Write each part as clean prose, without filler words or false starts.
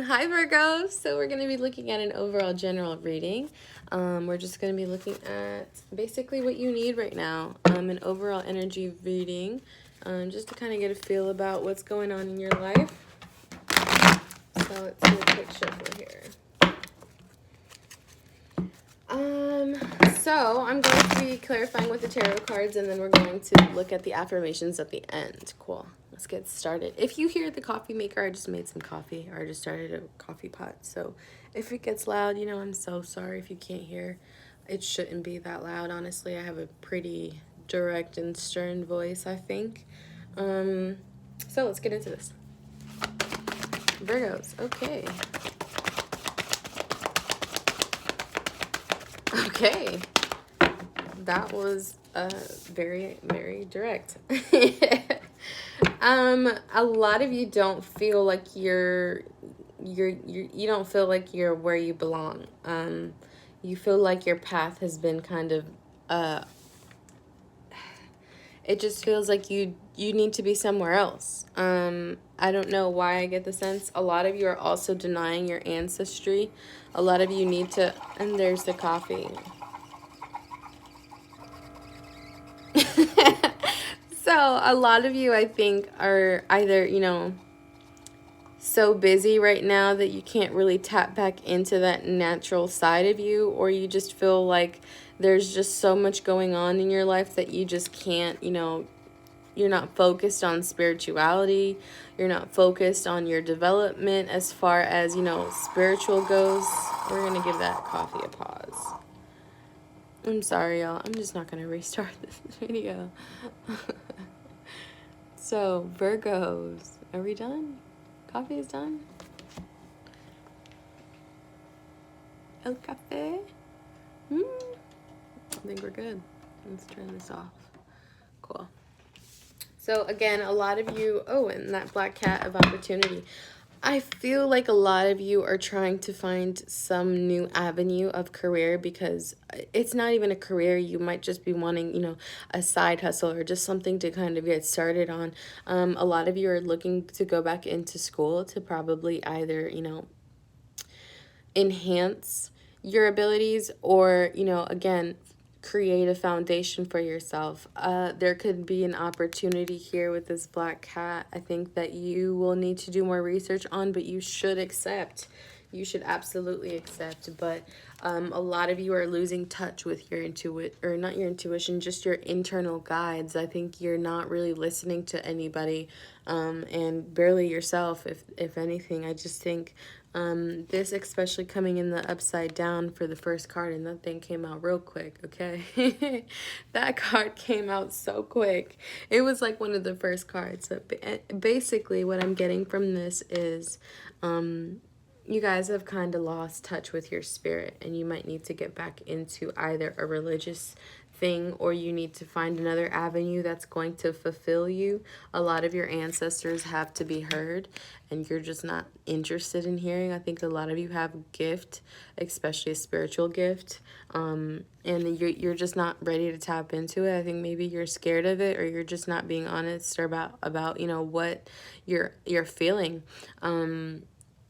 Hi Virgo. So we're going to be looking at an overall general reading. We're just going to be looking at basically what you need right now. An overall energy reading, just to kind of get a feel about what's going on in your life. So let's do a quick shuffle here. So I'm going to be clarifying with the tarot cards, and then we're going to look at the affirmations at the end. Cool. Let's get started. If you hear the coffee maker, I just made some coffee, or I just started a coffee pot. So if it gets loud, I'm so sorry if you can't hear. It shouldn't be that loud, honestly. I have a pretty direct and stern voice, I think. So let's get into this. Virgos, okay. Okay. That was very, very direct. A lot of you don't feel like you don't feel like you're where you belong. You feel like your path has been kind of it just feels like you need to be somewhere else. I don't know why I get the sense. A lot of you are also denying your ancestry. A lot of you need to, and there's the coffee. So a lot of you, I think, are either, so busy right now that you can't really tap back into that natural side of you, or you just feel like there's just so much going on in your life that you just can't, you're not focused on spirituality. You're not focused on your development as far as, spiritual goes. We're going to give that coffee a pause. I'm sorry, y'all. I'm just not going to restart this video. So, Virgos, are we done? Coffee is done? El café? I think we're good. Let's turn this off. Cool. So, again, a lot of you... Oh, and that black cat of opportunity. I feel like a lot of you are trying to find some new avenue of career, because it's not even a career. You might just be wanting, a side hustle or just something to kind of get started on. A lot of you are looking to go back into school to probably either, enhance your abilities or, again, create a foundation for yourself. There could be an opportunity here with this black cat. I think that you will need to do more research on, but you should accept. You should absolutely accept. But a lot of you are losing touch with your or not your intuition, just your internal guides. I think you're not really listening to anybody, and barely yourself, if anything. I just think this, especially coming in the upside down for the first card, and that thing came out real quick, okay? That card came out so quick. It was like one of the first cards. So basically, what I'm getting from this is you guys have kind of lost touch with your spirit, and you might need to get back into either a religious thing, or you need to find another avenue that's going to fulfill you. A lot of your ancestors have to be heard, and you're just not interested in hearing. I think a lot of you have a gift, especially a spiritual gift, and you're just not ready to tap into it. I think maybe you're scared of it, or you're just not being honest or about what you're feeling.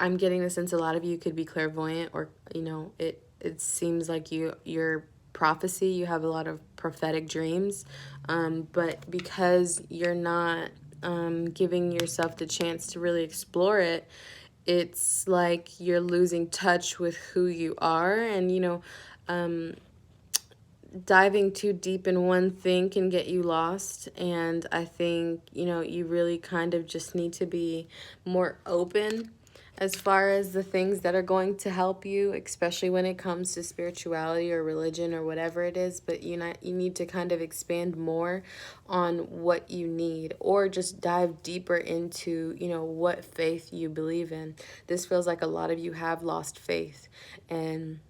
I'm getting the sense a lot of you could be clairvoyant, or it seems like you're prophecy. You have a lot of prophetic dreams, but because you're not giving yourself the chance to really explore it, it's like you're losing touch with who you are. And diving too deep in one thing can get you lost. And I think you really kind of just need to be more open as far as the things that are going to help you, especially when it comes to spirituality or religion or whatever it is. But you need to kind of expand more on what you need, or just dive deeper into, what faith you believe in. This feels like a lot of you have lost faith, and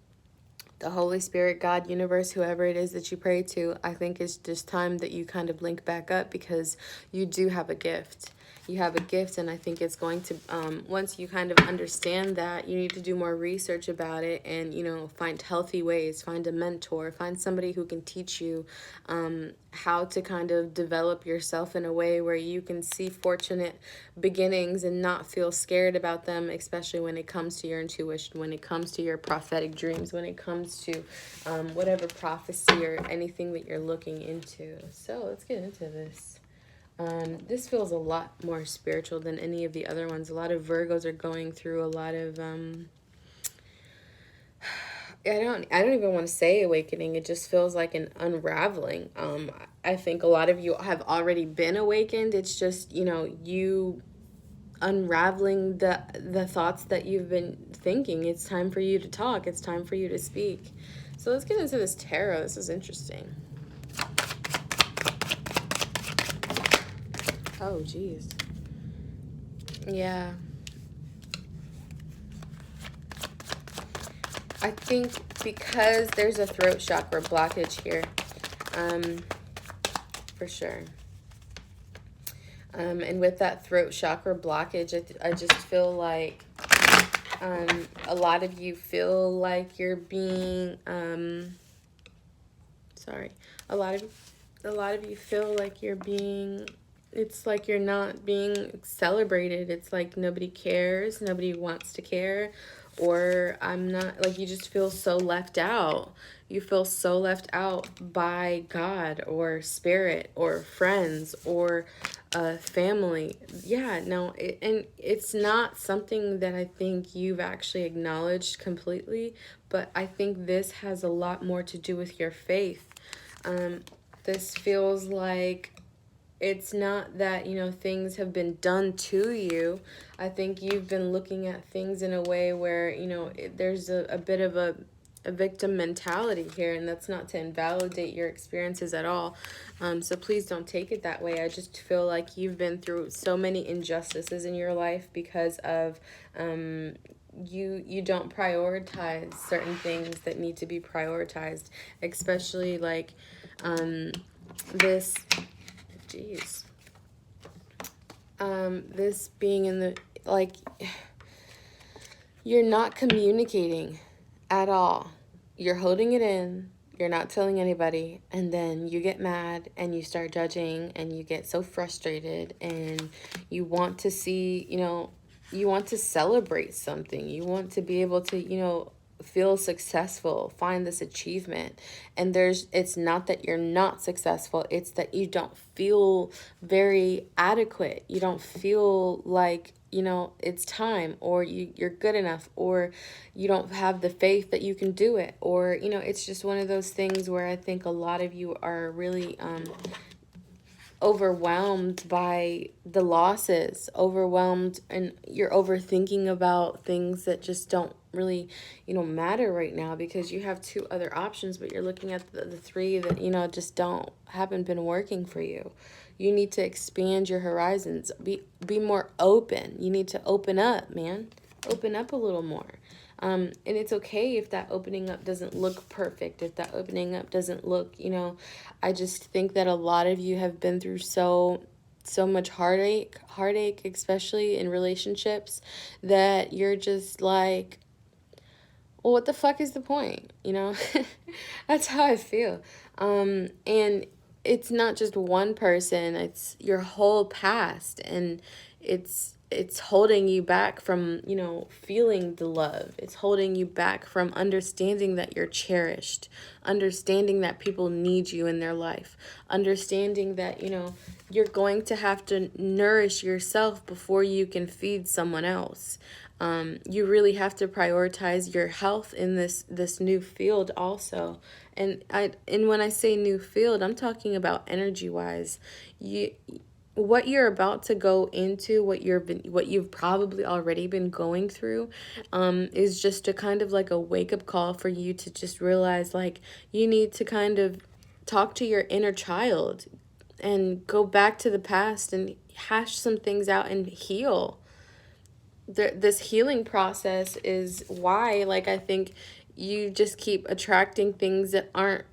the Holy Spirit, God, universe, whoever it is that you pray to, I think it's just time that you kind of link back up, because you do have a gift. you have a gift, and I think it's going to, once you kind of understand that, you need to do more research about it and, you know, find healthy ways, find a mentor, find somebody who can teach you how to kind of develop yourself in a way where you can see fortunate beginnings and not feel scared about them, especially when it comes to your intuition, when it comes to your prophetic dreams, when it comes to whatever prophecy or anything that you're looking into. So let's get into this. This feels a lot more spiritual than any of the other ones. A lot of Virgos are going through a lot of I don't even want to say awakening. It just feels like an unraveling. I think a lot of you have already been awakened. It's just, you know, you unraveling the thoughts that you've been thinking. It's time for you to talk. It's time for you to speak. So let's get into this tarot. This is interesting. Oh, geez. Yeah. I think because there's a throat chakra blockage here, for sure. And with that throat chakra blockage, I just feel like a lot of you feel like you're being, sorry, a lot of you feel like you're being, it's like you're not being celebrated. It's like nobody cares, nobody wants to care, or I'm not, like, you just feel so left out. You feel so left out by God or spirit or friends or family. Yeah, no, and it's not something that I think you've actually acknowledged completely, but I think this has a lot more to do with your faith. This feels like it's not that, you know, things have been done to you. I think you've been looking at things in a way where, you know, there's a bit of a victim mentality here, and that's not to invalidate your experiences at all. So please don't take it that way. I just feel like you've been through so many injustices in your life because of you don't prioritize certain things that need to be prioritized, especially like this. Jeez. This being in the, like, you're not communicating at all. You're holding it in. You're not telling anybody. And then you get mad and you start judging and you get so frustrated and you want to see, you know, you want to celebrate something. You want to be able to, you know, feel successful, find this achievement. And it's not that you're not successful, it's that you don't feel very adequate. You don't feel like, you know, it's time, or you're good enough, or you don't have the faith that you can do it, or, you know, it's just one of those things where I think a lot of you are really overwhelmed by the losses, overwhelmed, and you're overthinking about things that just don't really, you know, matter right now, because you have two other options, but you're looking at the three that, you know, just haven't been working for you. You need to expand your horizons, be more open. You need to open up, man. Open up a little more. And it's okay if that opening up doesn't look perfect, if that opening up doesn't look, you know, I just think that a lot of you have been through so much heartache, especially in relationships, that you're just like, well, what the fuck is the point? You know, that's how I feel. And it's not just one person, it's your whole past, and it's holding you back from, you know, feeling the love. It's holding you back from understanding that you're cherished, understanding that people need you in their life, understanding that, you know, you're going to have to nourish yourself before you can feed someone else. You really have to prioritize your health in this new field also. And when I say new field, I'm talking about energy wise. What you're about to go into, what you've probably already been going through, is just a kind of like a wake up call for you to just realize, like, you need to kind of talk to your inner child and go back to the past and hash some things out and heal. This healing process is why, like, I think you just keep attracting things that aren't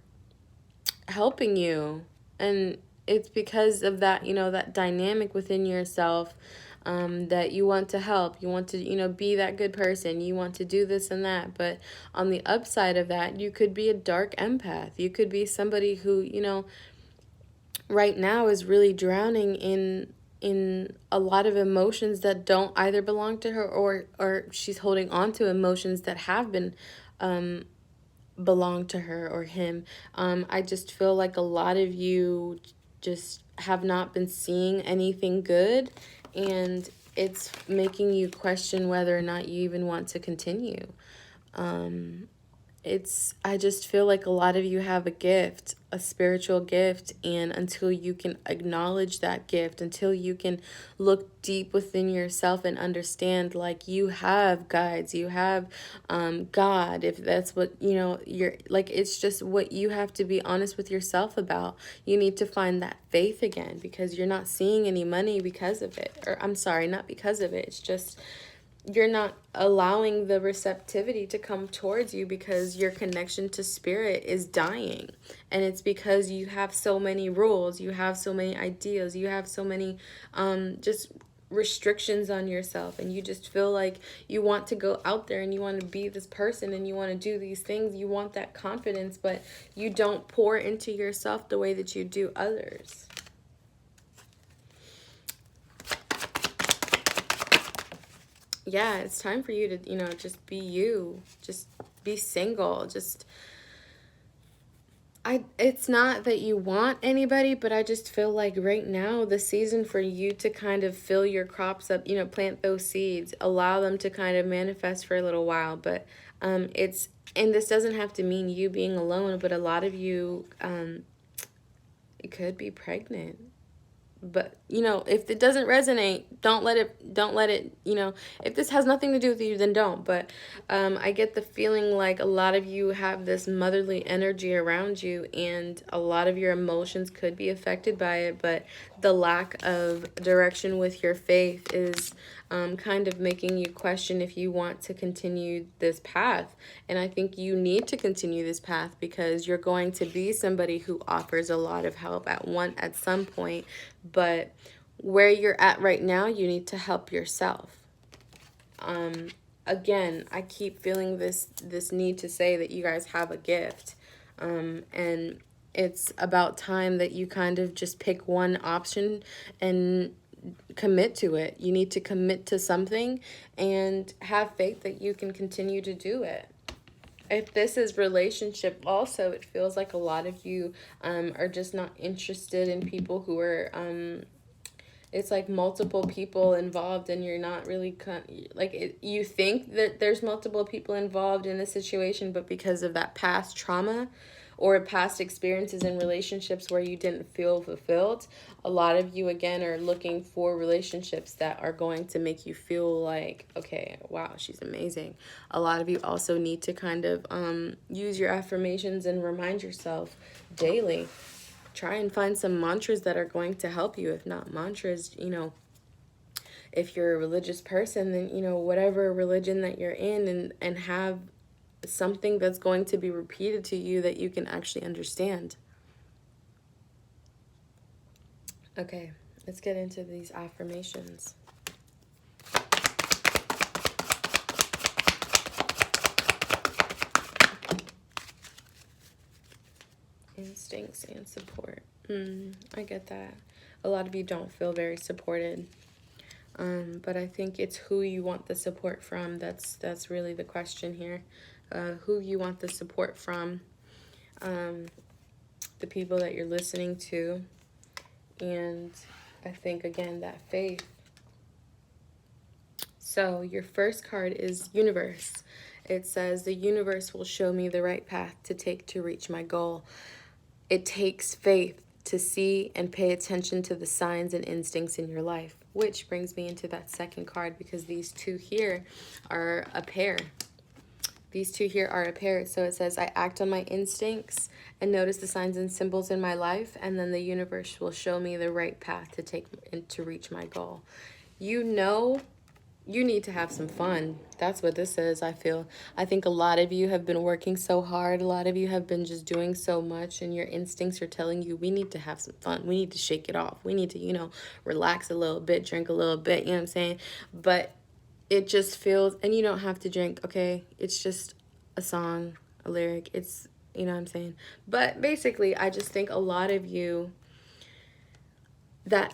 helping you. And it's because of that, that dynamic within yourself, that you want to help, you want to, be that good person, you want to do this and that. But on the upside of that, you could be a dark empath. You could be somebody who, right now is really drowning in a lot of emotions that don't either belong to her, or she's holding on to emotions that have been belong to her or him. I just feel like a lot of you just have not been seeing anything good, and it's making you question whether or not you even want to continue. I just feel like a lot of you have a gift, a spiritual gift, and until you can acknowledge that gift, until you can look deep within yourself and understand, like, you have guides, you have God, if that's what, you're like, it's just what you have to be honest with yourself about. You need to find that faith again, because you're not seeing any money because of it, or I'm sorry, not because of it, it's just you're not allowing the receptivity to come towards you because your connection to spirit is dying. And it's because you have so many rules, you have so many ideas, you have so many just restrictions on yourself, and you just feel like you want to go out there and you want to be this person and you want to do these things, you want that confidence, but you don't pour into yourself the way that you do others. Yeah, it's time for you to, just be you. Just be single. It's not that you want anybody, but I just feel like right now, the season for you to kind of fill your crops up, plant those seeds, allow them to kind of manifest for a little while. But and this doesn't have to mean you being alone, but a lot of you, it could be pregnant. But if it doesn't resonate, don't let it if this has nothing to do with you, then don't. But I get the feeling like a lot of you have this motherly energy around you, and a lot of your emotions could be affected by it, but the lack of direction with your faith is kind of making you question if you want to continue this path. And I think you need to continue this path, because you're going to be somebody who offers a lot of help at some point. But where you're at right now, you need to help yourself. Again, I keep feeling this need to say that you guys have a gift, and it's about time that you kind of just pick one option and commit to it. You need to commit to something and have faith that you can continue to do it. If this is relationship also, it feels like a lot of you are just not interested in people who are it's like multiple people involved, and you're not really you think that there's multiple people involved in a situation, but because of that past trauma or past experiences in relationships where you didn't feel fulfilled, a lot of you again are looking for relationships that are going to make you feel like, okay, wow, she's amazing. A lot of you also need to kind of use your affirmations and remind yourself daily. Try and find some mantras that are going to help you. If not mantras, if you're a religious person, then, whatever religion that you're in, and have something that's going to be repeated to you that you can actually understand. Okay, let's get into these affirmations. Instincts and support. I get that. A lot of you don't feel very supported. But I think it's who you want the support from. That's really the question here. Who you want the support from. The people that you're listening to. And I think, again, that faith. So your first card is Universe. It says, the universe will show me the right path to take to reach my goal. It takes faith to see and pay attention to the signs and instincts in your life, which brings me into that second card, because these two here are a pair. These two here are a pair. So it says, I act on my instincts and notice the signs and symbols in my life, and then the universe will show me the right path to take and to reach my goal. You know You need to have some fun. That's what this is, I feel. I think a lot of you have been working so hard. A lot of you have been just doing so much, and your instincts are telling you we need to have some fun. We need to shake it off. We need to, relax a little bit, drink a little bit, you know what I'm saying? But it just feels, and you don't have to drink, okay? It's just a song, a lyric. It's, you know what I'm saying? But basically, I just think a lot of you, that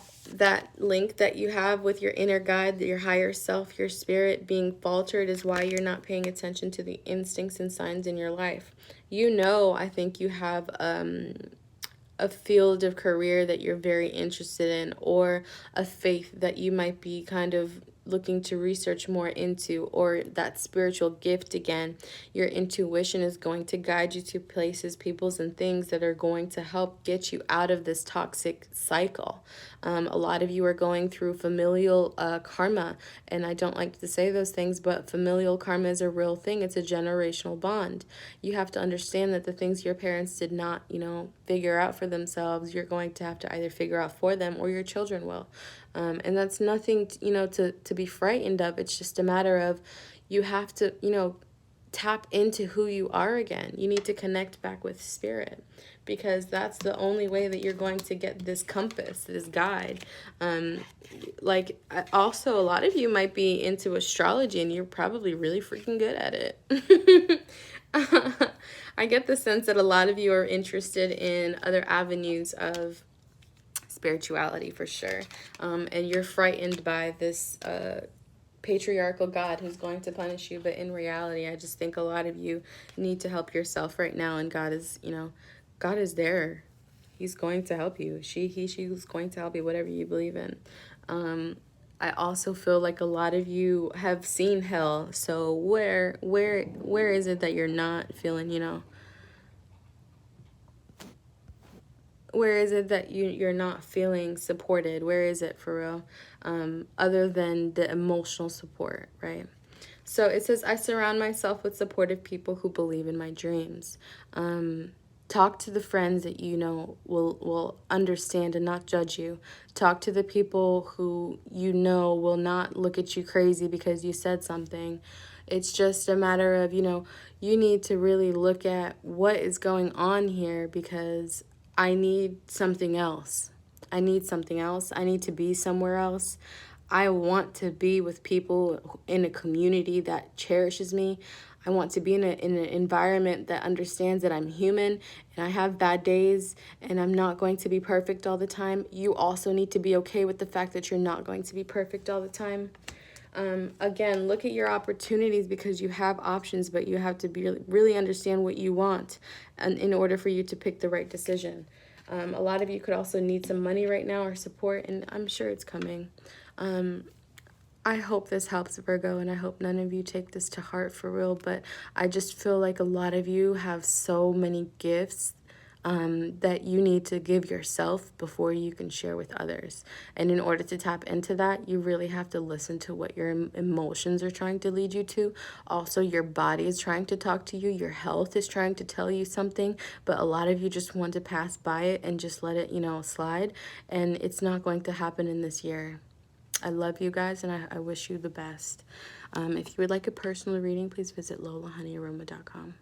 link that you have with your inner guide, your higher self, your spirit being faltered is why you're not paying attention to the instincts and signs in your life. I think you have a field of career that you're very interested in, or a faith that you might be kind of looking to research more into, or that spiritual gift again. Your intuition is going to guide you to places, peoples, and things that are going to help get you out of this toxic cycle. A lot of you are going through familial karma, and I don't like to say those things, but familial karma is a real thing. It's a generational bond. You have to understand that the things your parents did not, figure out for themselves, you're going to have to either figure out for them, or your children will. And that's nothing, to be frightened of. It's just a matter of, you have to, tap into who you are again. You need to connect back with spirit, because that's the only way that you're going to get this compass, this guide. Also, a lot of you might be into astrology, and you're probably really freaking good at it. I get the sense that a lot of you are interested in other avenues of spirituality for sure. And you're frightened by this patriarchal God who's going to punish you. But in reality, I just think a lot of you need to help yourself right now. And God is, God is there. He's going to help you. She's going to help you, whatever you believe in. I also feel like a lot of you have seen hell. So where is it that you're not feeling, where is it that you're not feeling supported? Where is it for real? Other than the emotional support, right? So it says, I surround myself with supportive people who believe in my dreams. Talk to the friends that will understand and not judge you. Talk to the people who will not look at you crazy because you said something. It's just a matter of, you need to really look at what is going on here, because I need something else. I need something else. I need to be somewhere else. I want to be with people in a community that cherishes me. I want to be in an environment that understands that I'm human and I have bad days and I'm not going to be perfect all the time. You also need to be okay with the fact that you're not going to be perfect all the time. Again, look at your opportunities, because you have options, but you have to really understand what you want, and in order for you to pick the right decision. A lot of you could also need some money right now or support, and I'm sure it's coming. I hope this helps, Virgo, and I hope none of you take this to heart for real, but I just feel like a lot of you have so many gifts that you need to give yourself before you can share with others. And in order to tap into that, you really have to listen to what your emotions are trying to lead you to. Also, your body is trying to talk to you. Your health is trying to tell you something, but a lot of you just want to pass by it and just let it, slide. And it's not going to happen in this year. I love you guys, and I wish you the best. If you would like a personal reading, please visit lolahoneyaroma.com.